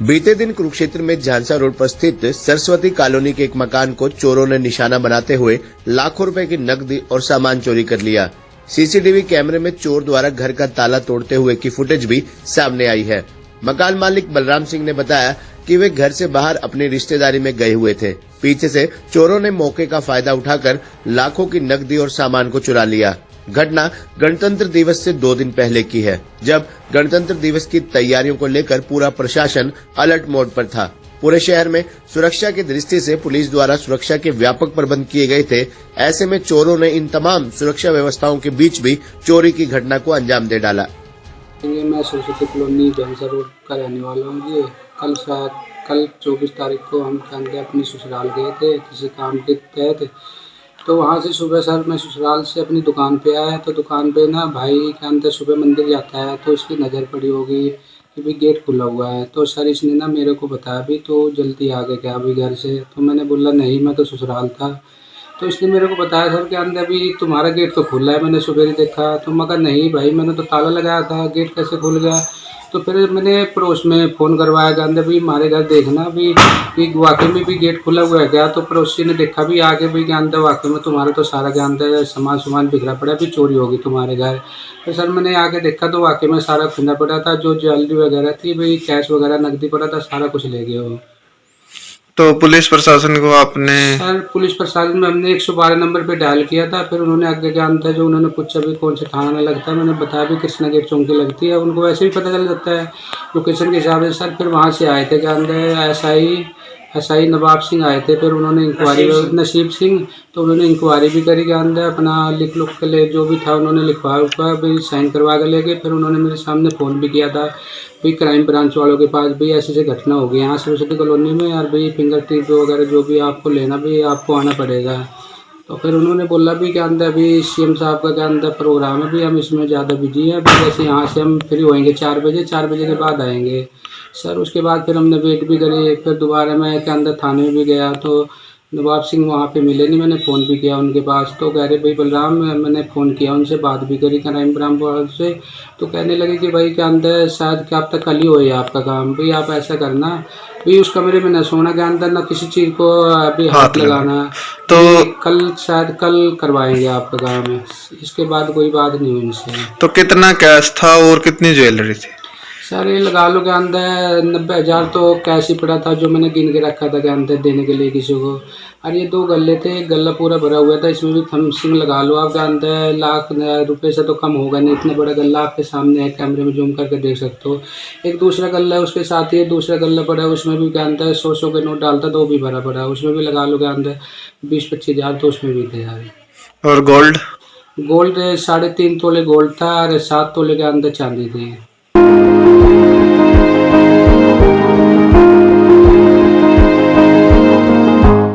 बीते दिन कुरुक्षेत्र में झांसा रोड पर स्थित सरस्वती कॉलोनी के एक मकान को चोरों ने निशाना बनाते हुए लाखों रुपए की नकदी और सामान चोरी कर लिया। सीसीटीवी कैमरे में चोर द्वारा घर का ताला तोड़ते हुए की फुटेज भी सामने आई है। मकान मालिक बलराम सिंह ने बताया कि वे घर से बाहर अपनी रिश्तेदारी में गए हुए थे। पीछे से चोरों ने मौके का फायदा उठाकर लाखों की नकदी और सामान को चुरा लिया। घटना गणतंत्र दिवस से 2 दिन पहले की है, जब गणतंत्र दिवस की तैयारियों को लेकर पूरा प्रशासन अलर्ट मोड पर था। पूरे शहर में सुरक्षा की दृष्टि से पुलिस द्वारा सुरक्षा के व्यापक प्रबंध किए गए थे। ऐसे में चोरों ने इन तमाम सुरक्षा व्यवस्थाओं के बीच भी चोरी की घटना को अंजाम दे डाला। मैं सरस्वती कॉलोनी झांसा रोड का रहने वाला हूँ जी। कल 24 तारीख को हम अपनी ससुराल गए थे किसी काम के तहत। तो वहाँ से सुबह सर मैं ससुराल से अपनी दुकान पे आया, तो दुकान पे ना भाई के अंदर सुबह मंदिर जाता है, तो इसकी नज़र पड़ी होगी कि भी गेट खुला हुआ है। तो सर इसने ना मेरे को बताया भी तो जल्दी आ गए क्या अभी घर से। तो मैंने बोला नहीं मैं तो ससुराल था। तो इसने मेरे को बताया सर के अंदर भी तुम्हारा गेट तो खुला है, मैंने सुबह ही देखा। तो मैं कहा नहीं भाई मैंने तो ताला लगाया था, गेट कैसे खुल गया। तो फिर मैंने पड़ोस में फ़ोन करवाया कि अंदर भी हमारे घर देखना भी वाकई में भी गेट खुला हुआ है क्या। तो पड़ोसी ने देखा भी आगे भी के अंदर वाकई में तुम्हारा तो सारा के अंदर सामान बिखरा पड़ा भी चोरी होगी तुम्हारे घर। तो सर मैंने आगे देखा तो वाकई में सारा खुला पड़ा था, जो ज्वेलरी वगैरह थी भाई कैश वगैरह नकदी पड़ा था, सारा कुछ ले गए वो। तो पुलिस प्रशासन को आपने? सर पुलिस प्रशासन में हमने 112 नंबर पे डायल किया था। फिर उन्होंने आगे क्या अंदर जो उन्होंने पूछा भी कौन से थाना लगता है, मैंने बताया भी कृष्णा गेट चौकी लगती है। उनको वैसे भी पता चल जाता है लोकेशन के हिसाब से। सर फिर वहाँ से आए थे क्या अंदर एसआई नवाब सिंह आए थे। फिर उन्होंने इंक्वायरी नसीब सिंह, तो उन्होंने इंक्वायरी भी करी के अंदर अपना लिख के ले जो भी था उन्होंने लिखवा भी साइन करवा के ले गए। फिर उन्होंने मेरे सामने फ़ोन भी किया था भाई क्राइम ब्रांच वालों के पास भी ऐसी घटना हो गई यहाँ सरस्वती कॉलोनी में यार भाई फिंगरप्रिंट वगैरह जो भी आपको लेना भी आपको आना पड़ेगा। तो फिर उन्होंने बोला भी कि अंदर अभी सीएम साहब का क्या अंदर प्रोग्राम है भी, हम इसमें ज़्यादा बिजी हैं भी, जैसे यहाँ से हम फ्री होएंगे 4 बजे के बाद आएंगे। सर उसके बाद फिर हमने वेट भी करे। फिर दोबारा मैं के अंदर थाने में भी गया तो नवाब सिंह वहाँ पे मिले नहीं। मैंने फ़ोन भी किया उनके पास, तो कह रहे भाई बलराम, मैंने फ़ोन किया उनसे, बात भी करी क्राइम ब्रांच से। तो कहने लगे कि भाई के अंदर शायद क्या अब तक कल ही हो आपका काम, भाई आप ऐसा करना भी उस कमरे में न सोना के अंदर, न किसी चीज़ को अभी हाथ लगाना। तो शायद कल करवाएंगे आपका काम है। इसके बाद कोई बात नहीं हुई इनसे। तो कितना कैश था और कितनी ज्वेलरी थी? सर ये लगा लो के अंदर 90,000 तो कैश ही पड़ा था, जो मैंने गिन के रखा था के अंदर देने के लिए किसी को। और ये 2 गल्ले थे, एक गल्ला पूरा भरा हुआ था, इसमें भी थम्सिंग लगा लो आपके अंदर लाख रुपए से तो कम होगा नहीं। इतना बड़ा गल्ला आपके सामने है, कैमरे में जूम करके देख सकते हो। एक दूसरा गल्ला है उसके साथ ही दूसरा गल्ला पड़ा है, उसमें भी के अंदर 100 के नोट डालता तो वो भी भरा पड़ा, उसमें भी लगा लो के अंदर 20-25,000 तो उसमें भी थे यार। और गोल्ड 3.5 तोले गोल्ड था और 7 तोले के अंदर चांदी थी।